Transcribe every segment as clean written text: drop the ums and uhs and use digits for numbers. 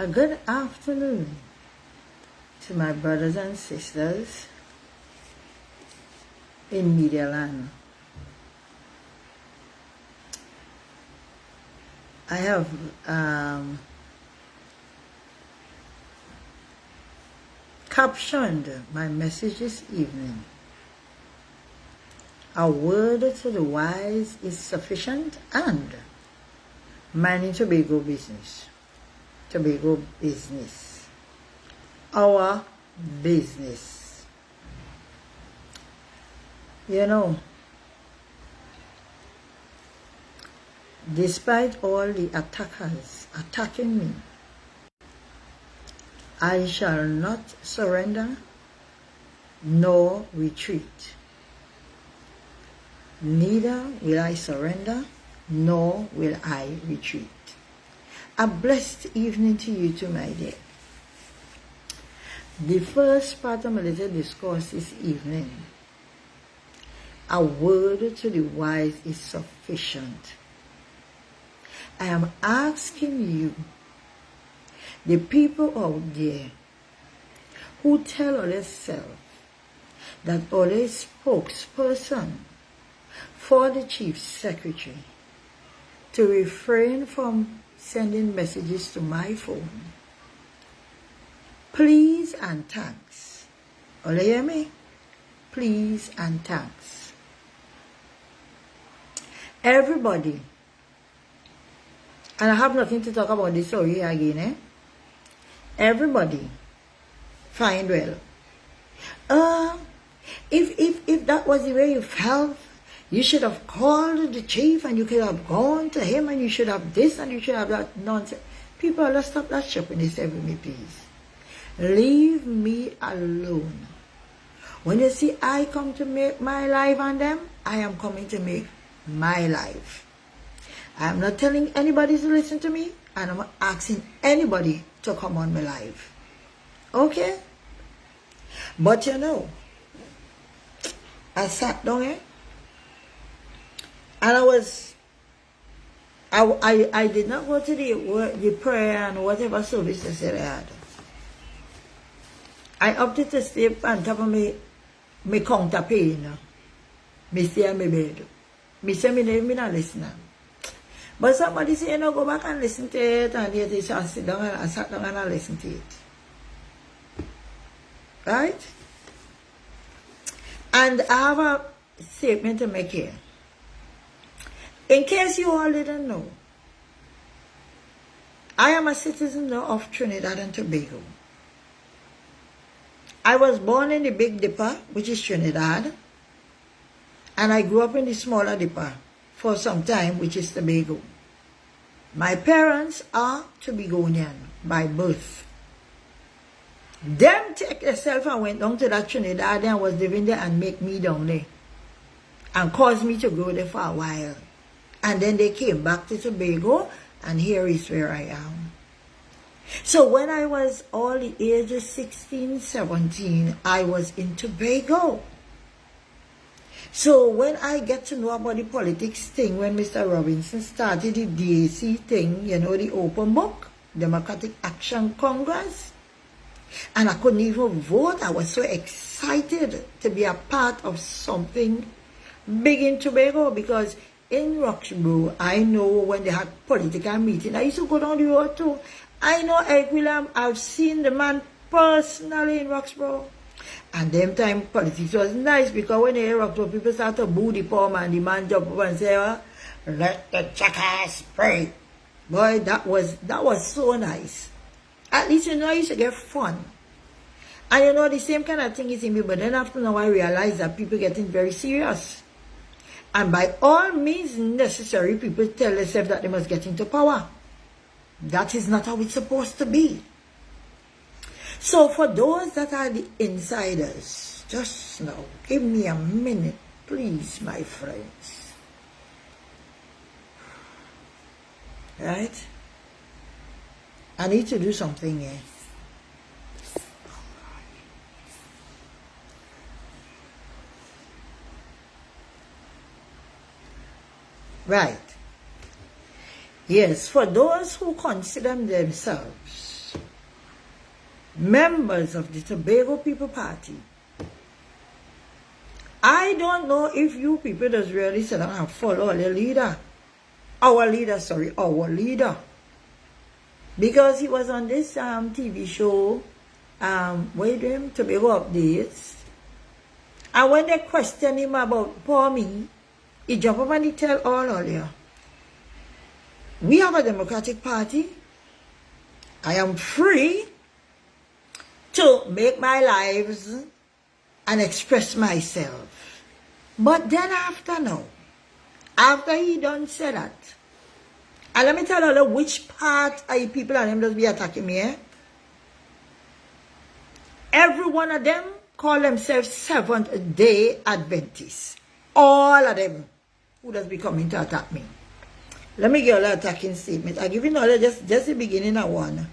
A good afternoon to my brothers and sisters in Media Land. I have captioned my message this evening. A word to the wise is sufficient, and minding Tobago business. Tobago business. Our business. You know, despite all the attackers attacking me, I shall not surrender nor retreat. Neither will I surrender nor will I retreat. A blessed evening to you too, my dear. The first part of my little discourse this evening. A word to the wise is sufficient. I am asking you, the people out there who tell themselves that all a spokesperson for the chief secretary, to refrain from sending messages to my phone. Please and thanks. All you hear me? Please and thanks. Everybody, and I have nothing to talk about this story again, Everybody, find well. If that was the way you felt, you should have called the chief and you could have gone to him and you should have this and you should have that nonsense. People, let's stop that shopping this with me, please. Leave me alone. When you see I come to make my life on them, I am coming to make my life. I am not telling anybody to listen to me, and I'm not asking anybody to come on my life. Okay? But you know, I sat down here and I did not go to the prayer and whatever services that I had. I opted to stay on top of me counter pay, you know. Me stay on my bed. Me say me not listening. But somebody say, go back and listen to it, and yet I sit down and I sat down and I listened to it. Right? And I have a statement to make here. In case you all didn't know, I am a citizen of Trinidad and Tobago. I was born in the Big Dipper, which is Trinidad, and I grew up in the smaller Dipper for some time, which is Tobago. My parents are Tobagonian by birth. Them take themselves and went down to that Trinidad and was living there and make me down there and caused me to go there for a while. And then they came back to Tobago, and here is where I am. So when I was all the ages 16, 17, I was in Tobago. So when I get to know about the politics thing, when Mr. Robinson started the DAC thing, you know, the open book, Democratic Action Congress, and I couldn't even vote. I was so excited to be a part of something big in Tobago, because in Roxborough, I know when they had political meeting, I used to go down the road too. I know Eric William. I've seen the man personally in Roxborough. And them time politics was nice, because when they hear Roxborough, people start to boo the poor man. The man jump up and say, let the jackass pray. Boy, that was so nice. At least you know I used to get fun. And you know the same kind of thing is in me, but then after now I realize that people getting very serious. And by all means necessary, people tell themselves that they must get into power. That is not how it's supposed to be. So for those that are the insiders, just now, give me a minute, please, my friends. Right? I need to do something here. Right. Yes, for those who consider themselves members of the Tobago People Party. I don't know if you people just really sit down and follow your leader. Our leader. Because he was on this TV show, Tobago Updates. And when they question him about poor me, he jump up and he tell all of you, we have a Democratic Party. I am free to make my lives and express myself. But then after he done said that, and let me tell you which part of people and them just be attacking me. Every one of them call themselves Seventh-day Adventists. All of them who does be coming to attack me. Let me give you an attacking statement. I give you just the beginning of one.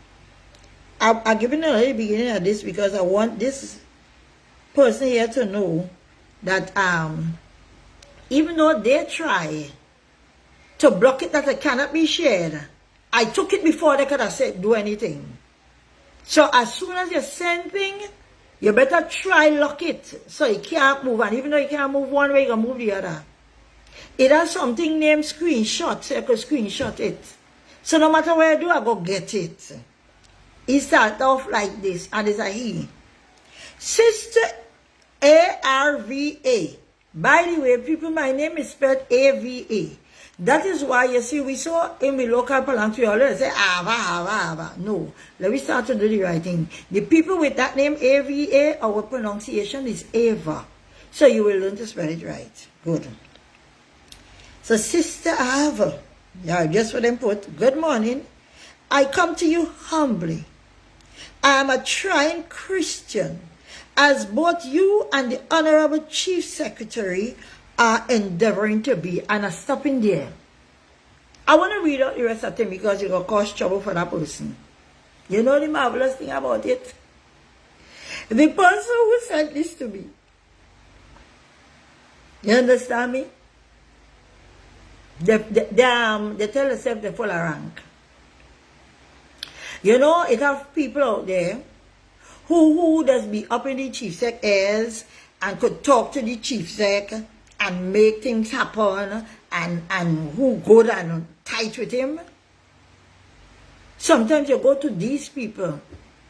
I give you the beginning of this because I want this person here to know that even though they try to block it that it cannot be shared, I took it before they could have said do anything. So as soon as you send thing, you better try lock it so you can't move. And even though you can't move one way, you can move the other. It has something named screenshot, so you can screenshot it. So no matter where you do, I go get it. He started off like this, and it's a he. Sister ARVA. By the way, people, my name is spelled AVA. That is why, you see, we saw in the local parlance, we always say, Ava. No, let me start to do the right thing. The people with that name, AVA, our pronunciation is Ava. So you will learn to spell it right. Good. So, Sister Ava, yeah, just for them put, good morning. I come to you humbly. I am a trying Christian, as both you and the Honorable Chief Secretary are endeavoring to be, and I'm stopping there. I want to read out the rest of them because you're going to cause trouble for that person. You know the marvelous thing about it? The person who sent this to me, you understand me? They tell themselves they follow rank. You know, it have people out there who does be up in the chief sec ears and could talk to the chief sec and make things happen and who good and tight with him. Sometimes you go to these people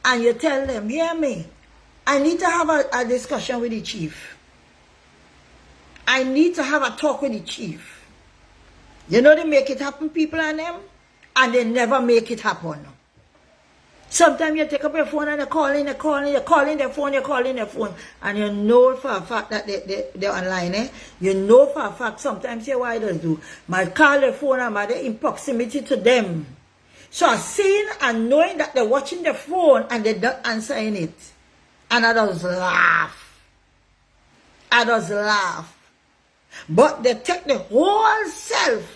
and you tell them, hear me, I need to have a discussion with the chief. I need to have a talk with the chief. You know, they make it happen, people and them, and they never make it happen. Sometimes you take up your phone and you're calling their phone, and you know for a fact that they're online. You know for a fact, sometimes you why they do. Might call their phone and they're in proximity to them. So I'm seeing and knowing that they're watching the phone and they're not answering it. And I just laugh. But they take the whole self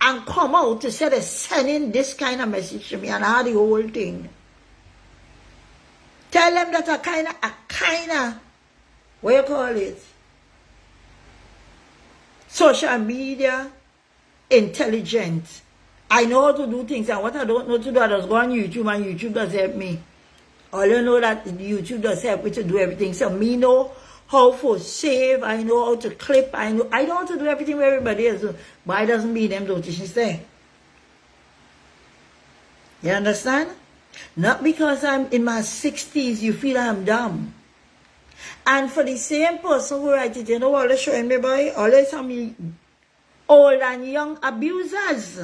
and come out to say they're sending this kind of message to me, and I had the whole thing. Tell them that a kind of, what you call it? Social media, intelligent. I know how to do things, and what I don't know to do, I just go on YouTube, and YouTube does help me. All you know that YouTube does help me to do everything. So me know how to save, I know how to clip, I know how to do everything where everybody else do. But it doesn't mean them don't teach there. You understand? Not because I'm in my 60s, you feel I'm dumb. And for the same person who write it, you know what they're showing me, boy? Always some old and young abusers.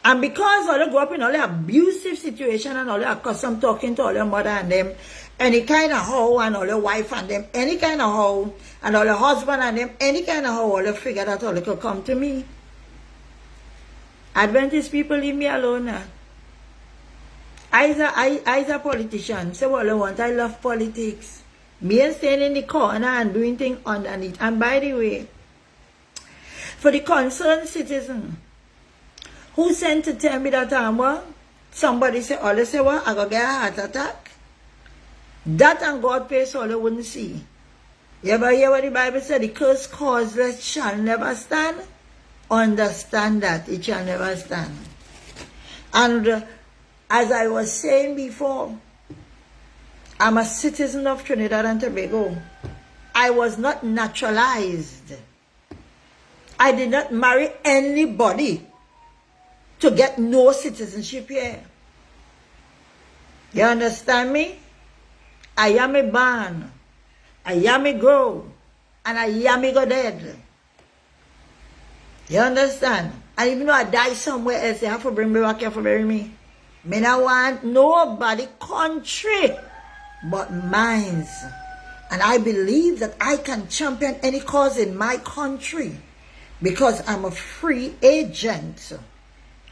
And because all they grow up in all the abusive situation and all the accustomed talking to all their mother and them, any kind of how, and all their wife and them, any kind of how, and all their husband and them, any kind of how, all they figure that all they could come to me. Adventist people, leave me alone now. I a politician, say what I want, I love politics. Me and staying in the corner and doing things underneath. And by the way, for the concerned citizen, who sent to tell me that somebody say, all they say, what, I go get a heart attack? That and God face all they wouldn't see. You ever hear what the Bible said? The curse causeless shall never stand. Understand that it shall never stand. And As I was saying before, I'm a citizen of Trinidad and Tobago. I was not naturalized. I did not marry anybody to get no citizenship here. You understand me? I am a born, I am a grow, and I am a go dead. You understand? And even though I die somewhere else, they have to bring me back here for bury me. Me not want nobody country but mine. And I believe that I can champion any cause in my country because I'm a free agent.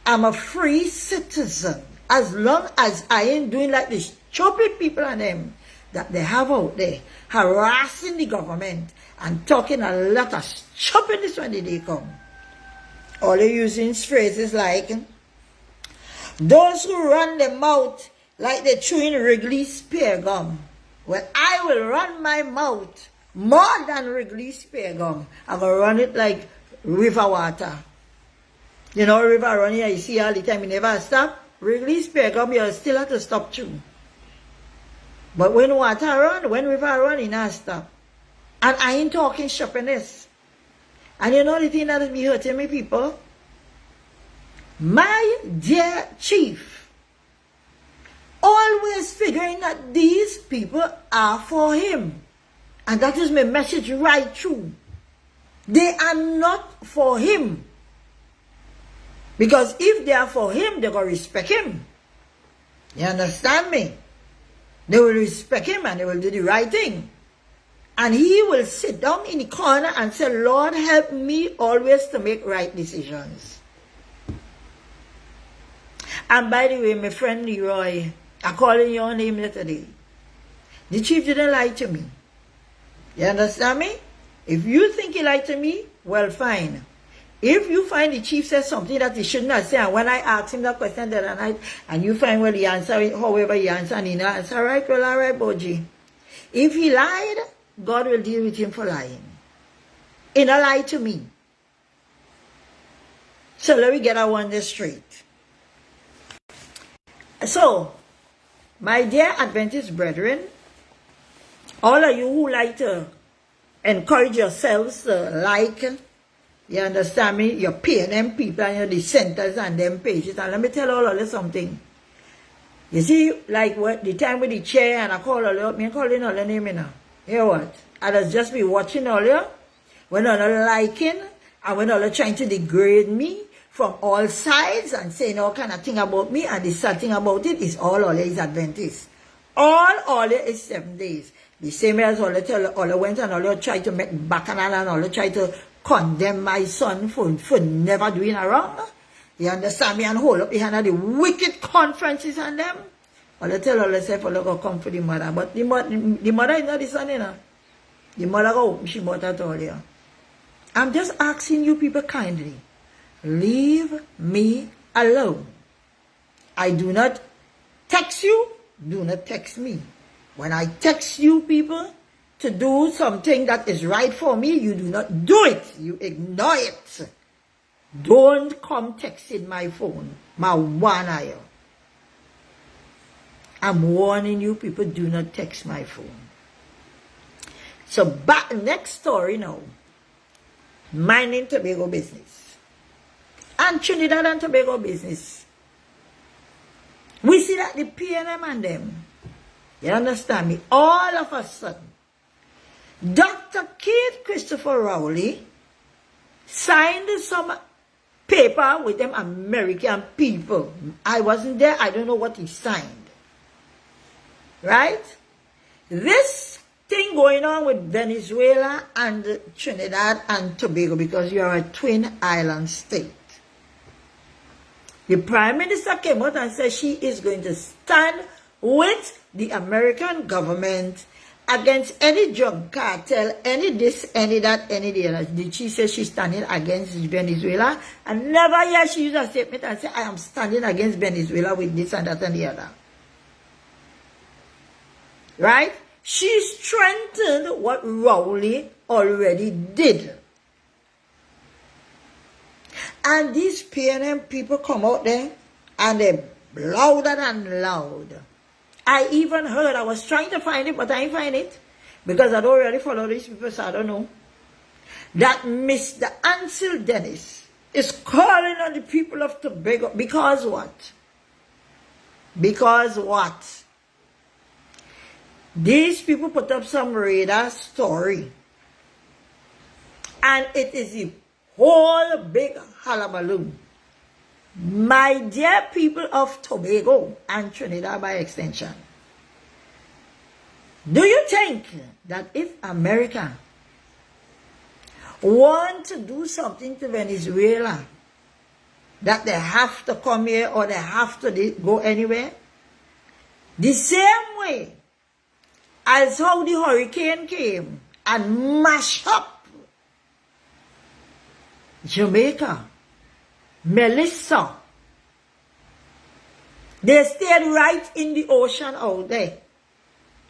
I'm a free citizen. As long as I ain't doing like these stupid people and them that they have out there harassing the government and talking a lot of stupidness when they come. All they're using phrases like, those who run their mouth like they're chewing Wrigley's spear gum. Well, I will run my mouth more than Wrigley's spear gum. I'm going to run it like river water. You know, river running, you see all the time, you never stop. Wrigley's spear gum, you still have to stop too. But when water run, when river run, you not stop. And I ain't talking shoppiness. And you know the thing that is be hurting me, people? My dear chief, always figuring that these people are for him. And that is my message right through. They are not for him. Because if they are for him, they're going to respect him. You understand me? They will respect him and they will do the right thing. And he will sit down in the corner and say, Lord, help me always to make right decisions. And by the way, my friend Leroy, I calling your name yesterday. The chief didn't lie to me. You understand me? If you think he lied to me, well, fine. If you find the chief says something that he should not say, and when I asked him that question the other night, and you find well he answered, however he answered, and he not answer, right, well, all right, Boji. If he lied, God will deal with him for lying. He not lie to me. So let me get our one this straight. So, my dear Adventist brethren, all of you who like to encourage yourselves to like, you understand me, your PNM people and your dissenters and them pages. And let me tell all of you something. You see, like what the time with the chair and I call all you, me calling all your name now. You know what? I just be watching all you, when all you liking, and when all you trying to degrade me from all sides and saying all kind of thing about me, and the sad thing about it is all you is Adventist. All you is 7 days. The same as all you tell all you went and all you try to make bacchanal and all you try to condemn my son for never doing a wrong. You understand me? And hold up behind the wicked conferences and them. All you tell all yourself, all you go come for the mother. But the mother is not the son, you know. The mother go open she mouth at all, yeah. I'm just asking you people kindly, leave me alone. I do not text you, do not text me. When I text you people to do something that is right for me, you do not do it. You ignore it. Don't come texting my phone. My one eye. I'm warning you people, do not text my phone. So back next story now. Mining Tobago business. And Trinidad and Tobago business. We see that the PNM and them, you understand me, all of a sudden, Dr. Keith Christopher Rowley signed some paper with them American people. I wasn't there. I don't know what he signed. Right? This thing going on with Venezuela and Trinidad and Tobago, because you are a twin island state. The Prime Minister came out and said she is going to stand with the American government against any drug cartel, any this, any that, any the other. Did she say she's standing against Venezuela? And never yet she used a statement and said, I am standing against Venezuela with this and that and the other. Right? She strengthened what Rowley already did. And these PNM people come out there and they louder than loud. I even heard, I was trying to find it, but I didn't find it, because I don't really follow these people, so I don't know, that Mr. Ansel Dennis is calling on the people of Tobago, because what? Because what? These people put up some radar story, and it is a whole big hullabaloo. My dear people of Tobago and Trinidad by extension, do you think that if America want to do something to Venezuela, that they have to come here or they have to go anywhere? The same way as how the hurricane came and mashed up Jamaica, Melissa, they stayed right in the ocean out there.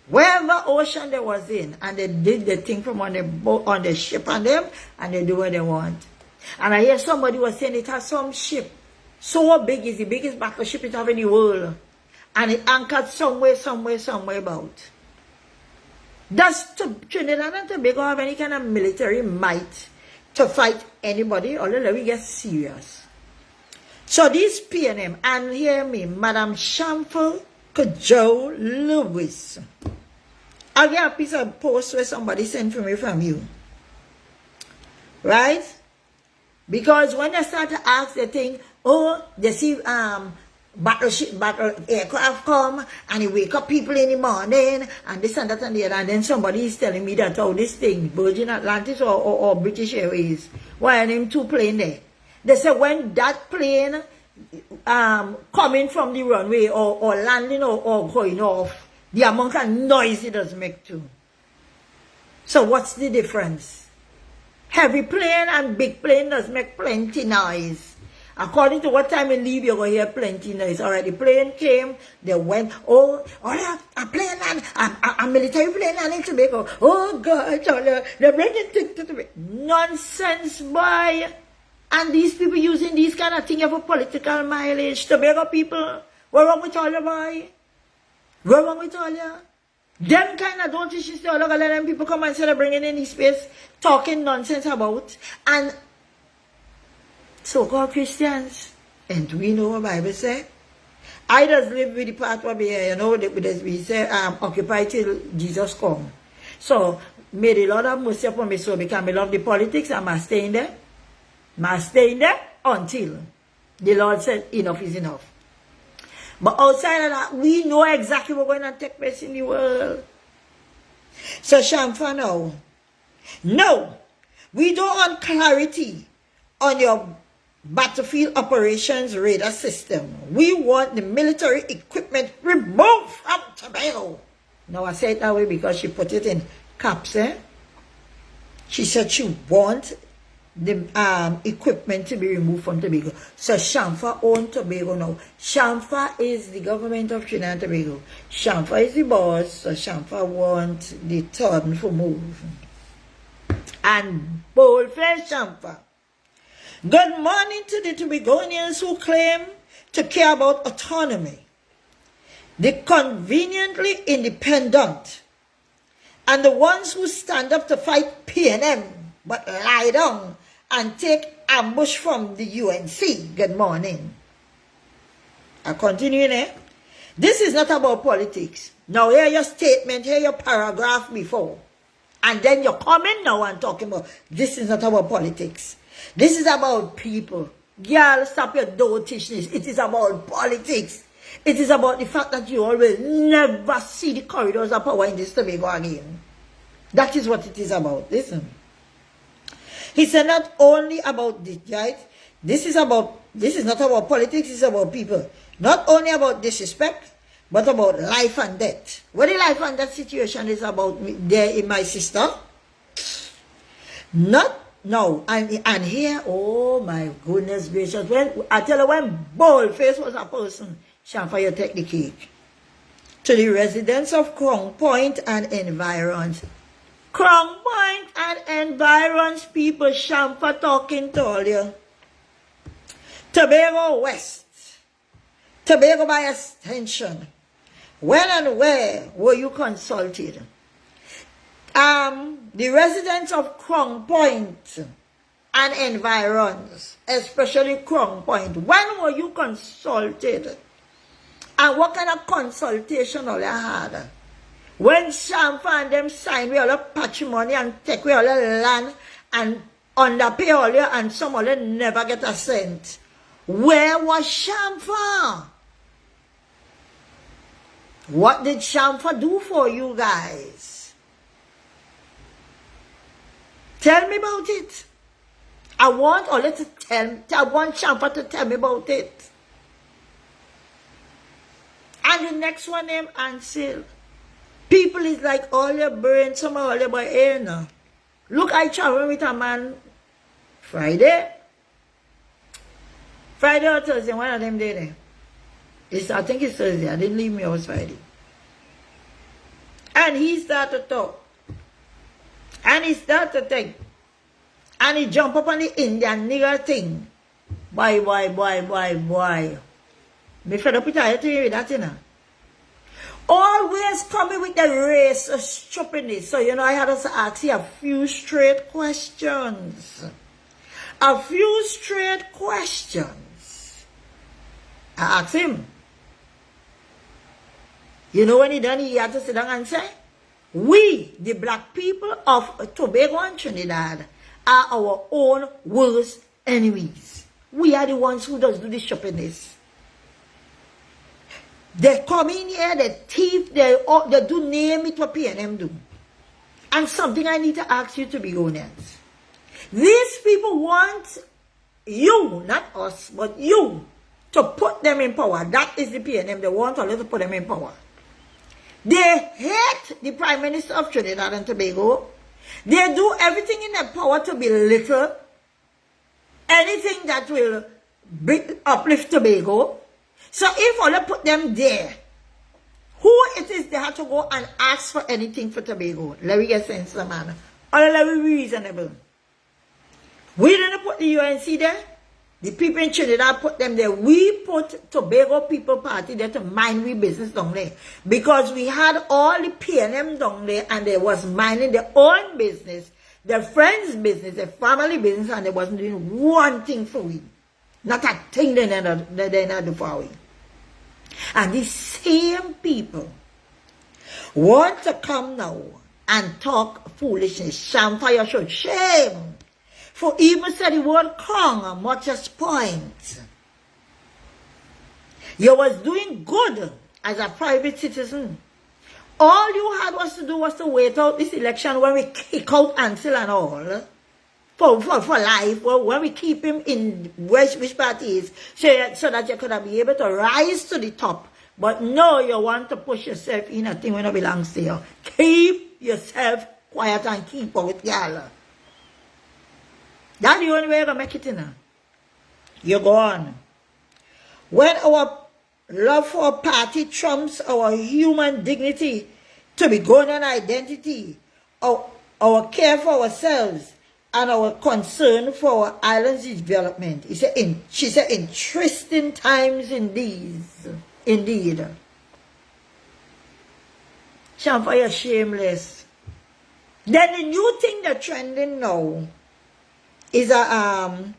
Wherever ocean they was in, and they did the thing from on the boat, on the ship and them, and they do what they want. And I hear somebody was saying it has some ship so big, it's the biggest battleship it have in the world, and it anchored somewhere about. Does Trinidad and Tobago have any kind of military might to fight anybody? Or let me get serious. So this PNM, and hear me, Madam Shamful Joe Lewis. I'll get a piece of post where somebody sent for me from you. Right? Because when they start to ask, they think, oh, they see battle aircraft come, and they wake up people in the morning, and this and that and the other, and then somebody is telling me that, oh, this thing, Virgin Atlantis or British Airways, why are them two planes there? They say when that plane coming from the runway or landing or going off, the amount of noise it does make too. So what's the difference? Heavy plane and big plane does make plenty noise. According to what time you leave, you're going to hear plenty noise. Alright, the plane came, they went, oh, a plane and a military plane and in Tobago. Oh God, they're bringing things to Tobago. Nonsense, boy. And these people using these kind of things for political mileage. Tobago people, what's wrong with all you, boy? What's wrong with all you? Them kind of don't teach you all of them people come and say they're bringing in this space, talking nonsense about. And so-called Christians, and we know what Bible say. I just live with the part where we say, occupy till Jesus come. So, may the Lord have mercy upon me so because I love the politics, I must stay in there. Must stay in there until the Lord said enough is enough. But outside of that, we know exactly what's going to take place in the world. So Shamfa now, no, we don't want clarity on your battlefield operations radar system. We want the military equipment removed from Tobago. Now I say it that way because she put it in caps, eh? She said she wants the equipment to be removed from Tobago. So Shamfa owns Tobago now. Shamfa is the government of Trinidad and Tobago. Shamfa is the boss, so Shamfa wants the turn for move. And boldface Shamfa. Good morning to the Tobagonians who claim to care about autonomy, the conveniently independent, and the ones who stand up to fight PNM but lie down and take ambush from the UNC. Good morning. I continue there. This is not about politics. Now hear your statement, hear your paragraph before. And then you're coming now and talking about this is not about politics. This is about people. Girl, stop your dotishness. It is about politics. It is about the fact that you all will never see the corridors of power in this Tobago again. That is what it is about. Listen. He said not only about this, right? This is not about politics, it's about people. Not only about disrespect, but about life and death. What the life and death situation is about there in my sister? No, and here, oh my goodness gracious, when I tell you when Boldface was a person, Shamfa, you take the cake. To the residents of Crown Point and environs. Crown Point and environs people, Shamfa talking to all you. Tobago West, Tobago by extension. When and where were you consulted? The residents of Crown Point and environs, especially Crown Point, when were you consulted? And what kind of consultation all you had? When Shamfa and them signed with all the patrimony and take away all the land and underpay all you and some of them never get a cent. Where was Shamfa? What did Shamfa do for you guys? Tell me about it. I want Shamfa to tell me about it. And the next one named Ansel. People is like all your brain, some all your boy here now. Look, I travel with a man Friday or Thursday, one of them day there. I think it's Thursday. I didn't leave my house Friday. And he started to talk. And he started to think. And he jumped up on the Indian nigger thing. Boy. Me fed up with that, with that, you know. Always coming with the race of stupidness. So, I had to ask you a few straight questions. I asked him. You know when he done, he had to sit down and say, we, the black people of Tobago and Trinidad, are our own worst enemies. We are the ones who does do the stupidness. They come in here, they thief, they do name it what PNM do. And something I need to ask you to be honest. These people want you, not us, but you, to put them in power. That is the PNM. They want us to put them in power. They hate the Prime Minister of Trinidad and Tobago. They do everything in their power to belittle anything that will uplift Tobago. So if all put them there, who it is they have to go and ask for anything for Tobago? Let me get sense of man. Or let me be reasonable. We didn't put the UNC there. The people in Trinidad put them there. We put Tobago People Party there to mind we business down there. Because we had all the PNM down there and they was minding their own business, their friends' business, their family business, and they wasn't doing one thing for we. Not a thing they not do for we. And these same people want to come now and talk foolishness. Shamfa, you should shame. For even said the word Kong, much as point. You was doing good as a private citizen. All you had was to do was to wait out this election when we kick out Ansel and all. For life, when we keep him in which party is, so that you could be able to rise to the top. But no, you want to push yourself in a thing when it belongs to you. Keep yourself quiet and keep out, y'all. That's the only way you're going to make it in. You go on. When our love for a party trumps our human dignity to be gone and identity, our care for ourselves, and our concern for our island's development. She said, interesting times indeed. Shamfa, you're shameless. Then the new thing that's trending now is a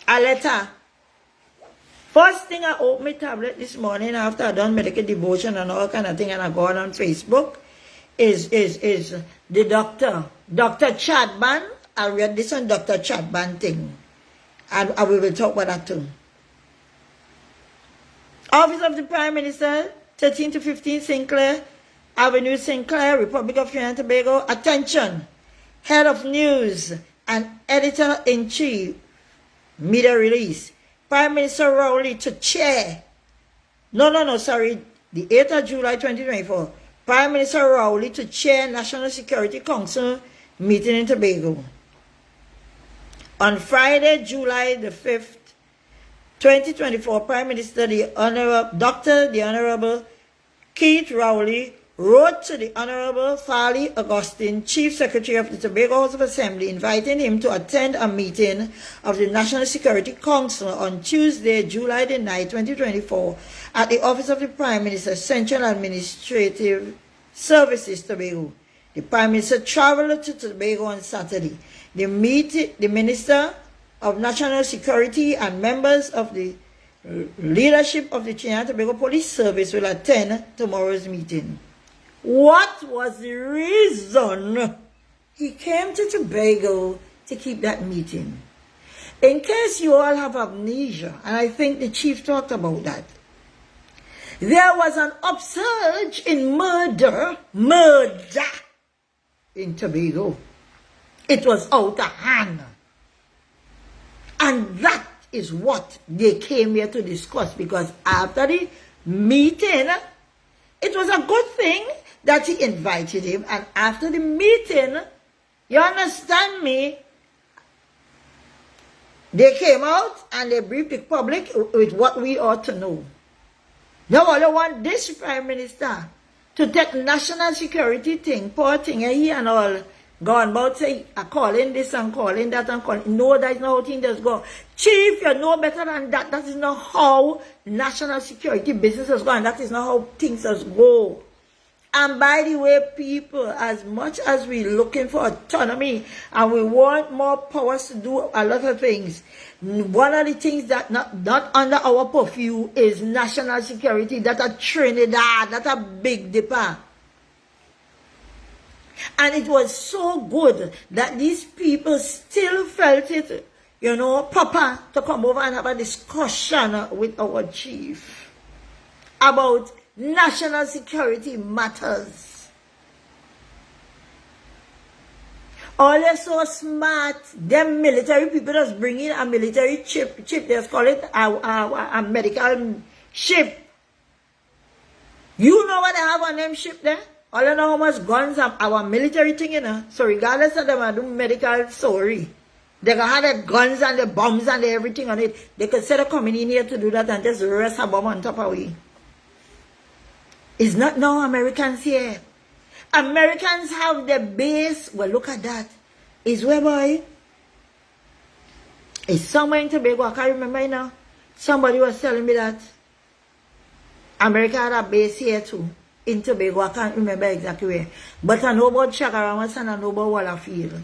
letter. First thing I opened my tablet this morning after I done medical devotion and all kind of thing, and I go on Facebook, is the doctor. Dr. Chadban, I read this on Dr. Chadban thing. And we will talk about that too. Office of the Prime Minister, 13 to 15 Sinclair Avenue, Sinclair, Republic of Trinidad and Tobago. Attention, Head of News and Editor-in-Chief, media release. Prime Minister Rowley to chair. The 8th of July 2024. Prime Minister Rowley to chair National Security Council meeting in Tobago. On Friday, July the 5th, 2024, Prime Minister the Honorable Keith Rowley wrote to the Honorable Farley Augustine, Chief Secretary of the Tobago House of Assembly, inviting him to attend a meeting of the National Security Council on Tuesday, July the 9th, 2024, at the Office of the Prime Minister, Central Administrative Services, Tobago. The Prime Minister traveled to Tobago on Saturday. The Minister of National Security and members of the leadership of the Trinidad and Tobago Police Service will attend tomorrow's meeting. What was the reason he came to Tobago to keep that meeting? In case you all have amnesia, and I think the chief talked about that, there was an upsurge in murder in Tobago. It was out of hand. And that is what they came here to discuss, because after the meeting, it was a good thing that he invited him, and after the meeting, you understand me, they came out and they briefed the public with what we ought to know. Now all I want this Prime Minister to take national security thing, poor thing, he and all, gone about say, calling this and calling that and calling. No, that is not how things just go. Chief, you know better than that. That is not how national security businesses go, and that is not how things just go. And by the way, people, as much as we're looking for autonomy and we want more powers to do a lot of things, one of the things that not under our purview is national security. That's a Trinidad, that's a Big Dipper. And it was so good that these people still felt it, you know, proper to come over and have a discussion with our chief about national security matters. All they're so smart, them military people just bring in a military chip, they just call it a medical ship. You know what they have on them ship there? All you know how much guns our military thing, you know. So regardless of them, I do medical story. They can have the guns and the bombs and everything on it. They could set up coming in here to do that and just rest a bomb on top of it. It's not now Americans here. Americans have the base. Well, look at that. It's where, boy? It's somewhere in Tobago. I can't remember now. Somebody was telling me that America had a base here too. In Tobago, I can't remember exactly where. But I know about Chagaramas and I know about Wallafield.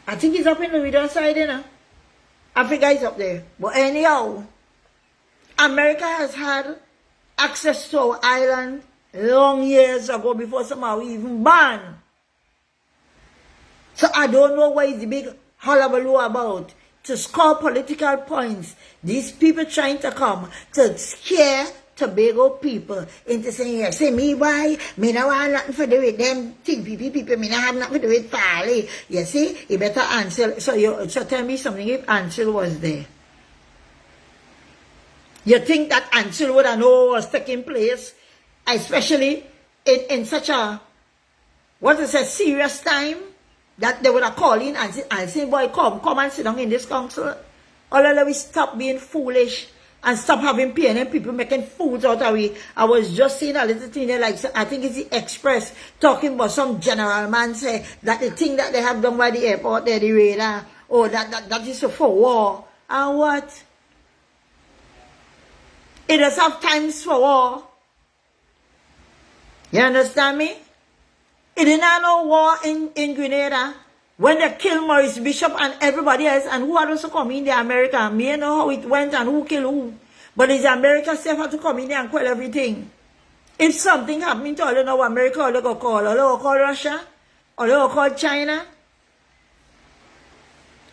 I think it's up in the middle side, you know. Africa is up there. But anyhow, America has had access to our island long years ago before somehow we even banned. So I don't know what is the big hullabaloo about. To score political points, these people trying to come to scare Tobago people into saying, yeah, say me why? Me no want nothing to do with them people, me no have nothing to do with Farley. You see, you better answer. So tell me something if Ansel was there. You think that Ansel would have known what was taking place, especially in such a, what is a serious time? That they would have called in and say, boy, come and sit down in this council. All of we stop being foolish and stop having pain and people making fools out of we. I was just seeing a little thing there, like, I think it's the Express, talking about some general man say that the thing that they have done by the airport there, the radar, oh, that is for war. And what? It does have times for war. You understand me? It didn't have no war in Grenada when they killed Maurice Bishop and everybody else, and who had also come in there, America. Me know how it went and who killed who. But it's America safe had to come in there and quell everything. If something happened to all you know America, all you go call, all you go call Russia, all you go call China.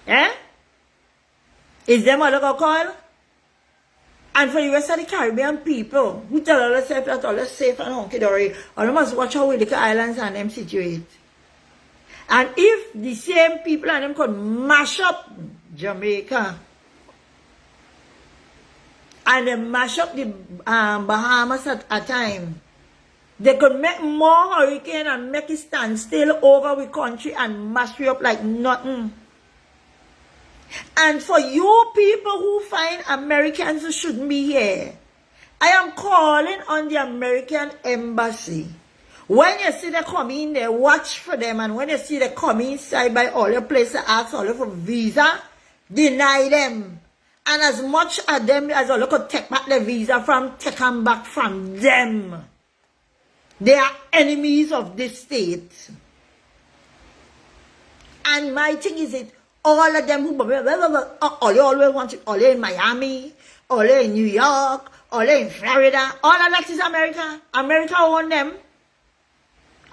Eh? Is them all you go call? And for the rest of the Caribbean people, who tell all themselves that all is safe and hunky-dory, all you must watch how we look at islands and them situate. And if the same people and them could mash up Jamaica, and they mash up the Bahamas at a time, they could make more hurricane and make it stand still over the country and mash it up like nothing. And for you people who find Americans who shouldn't be here, I am calling on the American embassy. When you see them come in there, watch for them. And when you see them come inside by all your places, ask all for visa, deny them. And as much of them as all could take back the visa from, take them back from them. They are enemies of this state. And my thing is it, all of them who all you always want it, all in Miami, all in New York, all in Florida, all of that is America. America own them.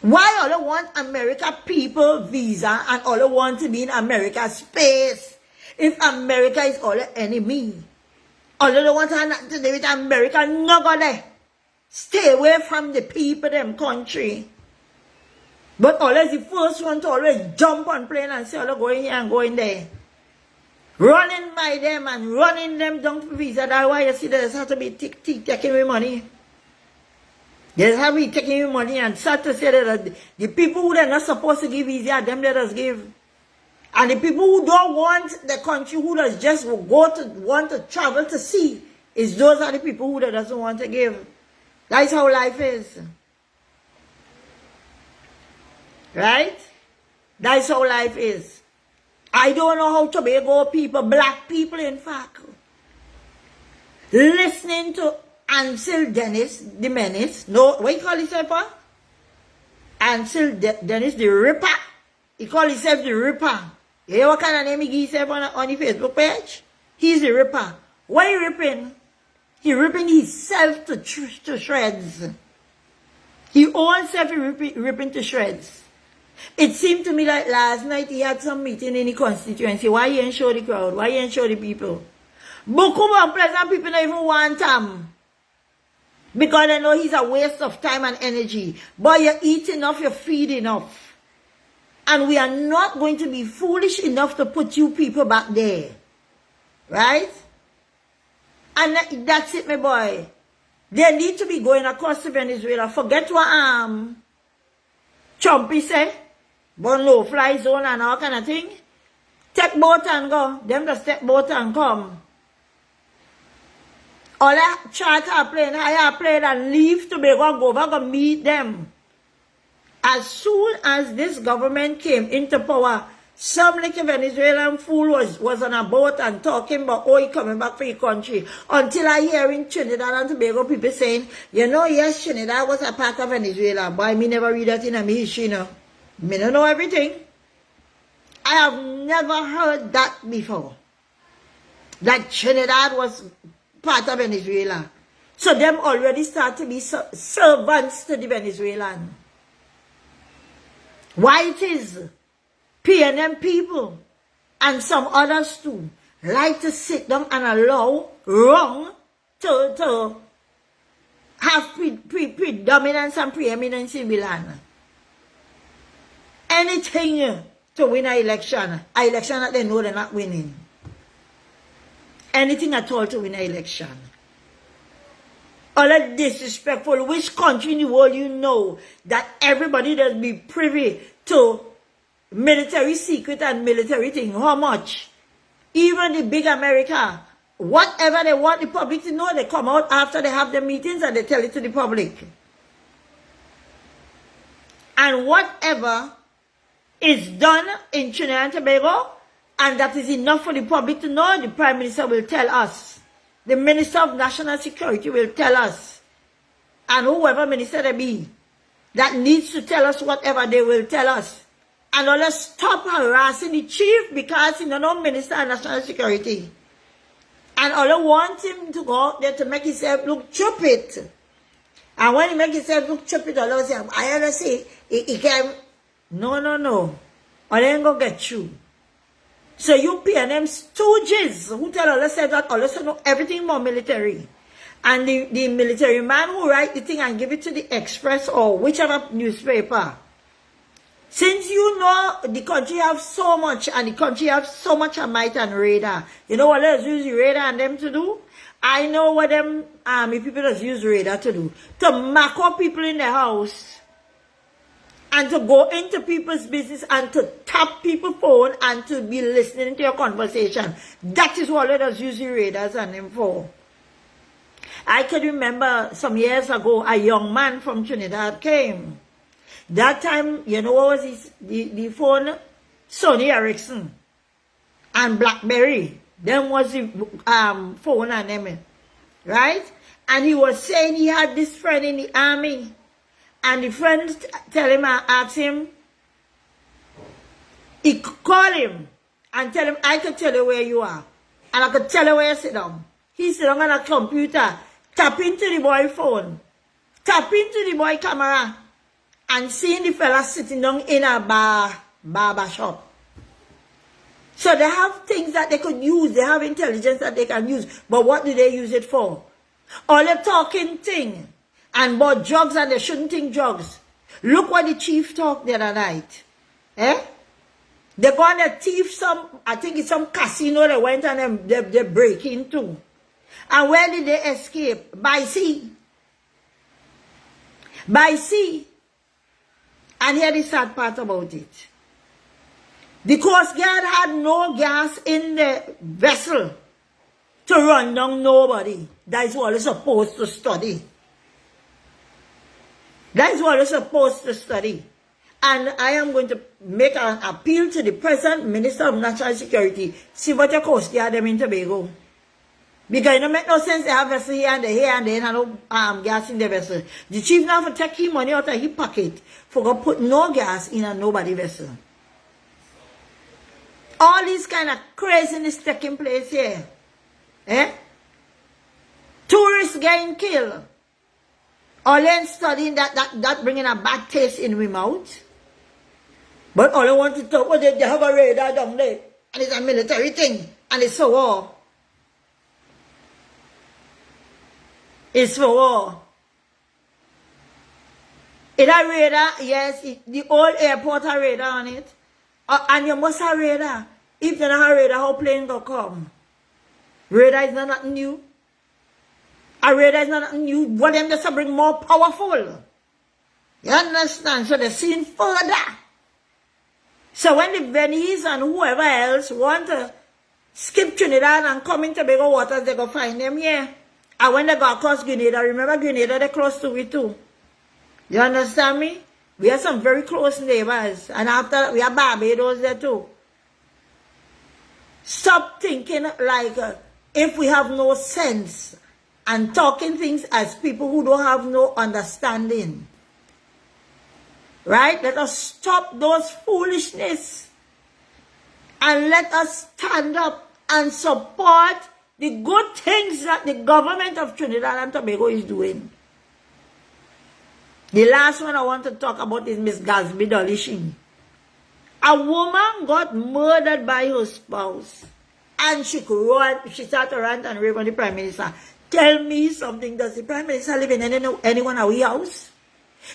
Why all you want America people visa and all you want to be in America space? If America is all the enemy, all you want to do with America, no go there. Stay away from the people, them country. But always the first one to always jump on plane and say, oh, go in here and go in there. Running by them and running them down for visa. That's why you see there's have to be taking away money. There's have to be taking away money and start to say that the people who are not supposed to give visa, them let us give. And the people who don't want the country, who does just want to travel to see, is those are the people who doesn't want to give. That's how life is. Right? That's how life is. I don't know how Tobago people, black people in fact, listening to Ansel Dennis, the menace. No, what you call himself? Ansel Dennis, the Ripper. He call himself the Ripper. You hear what kind of name he gives himself on the Facebook page? He's the Ripper. Why he ripping? He ripping himself to shreds. He own self ripping to shreds. It seemed to me like last night he had some meeting in the constituency. Why he ain't show the crowd? Why he ain't show the people? Bukum and Pleasant people don't even want him. Because they know he's a waste of time and energy. But you eat enough, you feed enough. And we are not going to be foolish enough to put you people back there. Right? And that's it, my boy. They need to be going across to Venezuela. Forget what Trumpy said. But no fly zone and all kind of thing. Take boat and go. Them just take boat and come. All that charter plane, hire plane and leave Tobago and go back and meet them. As soon as this government came into power, some like a Venezuelan fool was on a boat and talking about, oh, he coming back for your country. Until I hear in Trinidad and Tobago people saying, you know, yes, Trinidad was a part of Venezuela. But me never read that in my history, you know. Me don't know everything. I have never heard that before. That Trinidad was part of Venezuela. So them already start to be servants to the Venezuelan. Why it is PNM people and some others too like to sit down and allow wrong to have predominance and preeminence in Milan. Anything to win an election that they know they're not winning. Anything at all to win an election. All that disrespectful. Which country in the world you know that everybody does be privy to military secret and military thing? How much? Even the big America, whatever they want the public to know, they come out after they have their meetings and they tell it to the public. And whatever is done in Trinidad and Tobago, and that is enough for the public to know, the Prime Minister will tell us. The Minister of National Security will tell us. And whoever minister they be, that needs to tell us whatever, they will tell us. And let's stop harassing the chief because he's no Minister of National Security. And all want him to go out there to make himself look stupid. And when he make himself look stupid, all say, I ever say, he can... No. I ain't gonna get you. So you PNM stooges who tell us that all know everything more military. And the military man who write the thing and give it to the Express or whichever newspaper. Since you know the country have so much and the country have so much might and radar, you know what let's use the radar and them to do? I know what them army people just use radar to do. To mark up people in the house. And to go into people's business and to tap people's phone and to be listening to your conversation. That is what let us use the radars and them for. I can remember some years ago, a young man from Trinidad came. That time, you know what was the phone? Sony Ericsson and BlackBerry. Them was the phone and them, right? And he was saying he had this friend in the army. And the friend tell him and ask him, he call him and tell him, I could tell you where you are. And I could tell you where you sit down. He sit down on a computer, tap into the boy phone, tap into the boy camera, and seeing the fella sitting down in a barber shop. So they have things that they could use. They have intelligence that they can use. But what do they use it for? All the talking thing and about drugs, and they shouldn't think drugs. Look what the chief talked the other night. They're going to thief some, I think it's some casino they went and they break into. And where did they escape? By sea. By sea. And here the sad part about it. The Coast Guard had no gas in the vessel to run down nobody. That is what they're supposed to study. That is what they're supposed to study. And I am going to make an appeal to the present Minister of National Security. See what your Coast Guard them in Tobago. Because it don't make no sense to have vessel here and there and no gas in the vessel. The chief now for take his money out of his pocket for go put no gas in a nobody vessel. All these kind of craziness taking place here. Tourists getting killed. All them studying that bringing a bad taste in my mouth. But all I want to talk about, they have a radar down there. And it's a military thing. And it's for war. It's for war. It a radar, yes, the old airport has radar on it. And you must have radar. If you don't have radar, how plane go come? Radar is not nothing new. A radar is not nothing new. What them just bring more powerful. You understand? So they're seeing further. So when the Venice and whoever else want to skip Trinidad and come into bigger waters, they go find them here. And when they go across Grenada, remember Grenada, they're close to it too. You understand me? We have some very close neighbors. And after that, we have Barbados there too. Stop thinking like if we have no sense and talking things as people who don't have no understanding. Right? Let us stop those foolishness. And let us stand up and support the good things that the government of Trinidad and Tobago is doing. The last one I want to talk about is Miss Gasby Dolishin. A woman got murdered by her spouse. And she started to rant and rave on the Prime Minister. Tell me something. Does the Prime Minister live in anyone of our house?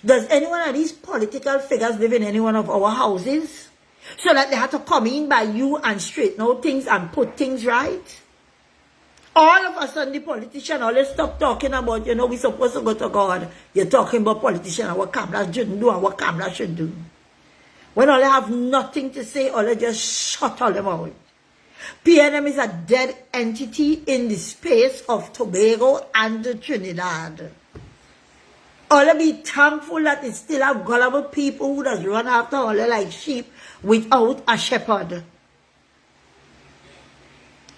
Does any one of these political figures live in any one of our houses? So that they have to come in by you and straighten out things and put things right? All of a sudden, the politician always stop talking about, you know, we're supposed to go to God. You're talking about politicians and what cameras shouldn't do and what cameras should do. When all they have nothing to say, all they just shut all them out. PNM is a dead entity in the space of Tobago and Trinidad. All they be thankful that they still have gullible people who just run after all they like sheep without a shepherd.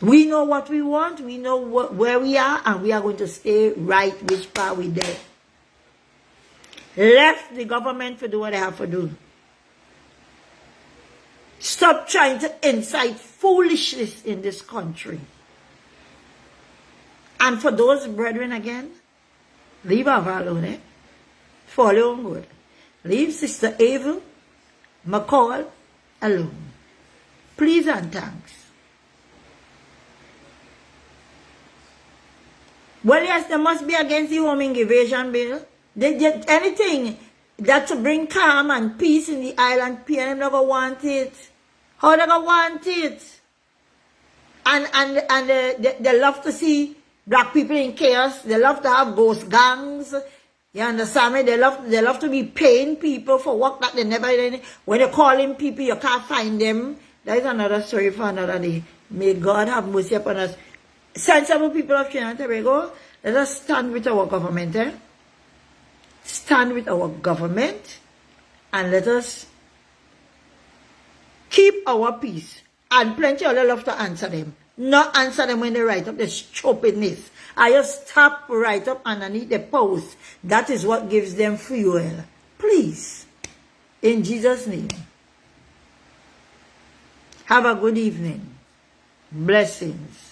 We know what we want, we know where we are, and we are going to stay right which part we there. Left the government to do what they have to do. Stop trying to incite foolishness in this country. And for those brethren again, leave our alone, for your own good. Leave Sister Ava McCall alone. Please and thanks. Well, yes, they must be against the home invasion bill. They did anything that to bring calm and peace in the island. PNM never want it. How they gonna want it? And they love to see black people in chaos. They love to have ghost gangs. You understand me? They love to be paying people for work that they never did. When they call in people, you can't find them. That is another story for another day. May God have mercy upon us. Sensible people of Trinidad and Tobago, Let us stand with our government, eh? Stand with our government, and let us keep our peace. And plenty of love to answer them. Not answer them when they write up the stupidness. I just stop right up underneath the post. That is what gives them fuel. Please. In Jesus' name. Have a good evening. Blessings.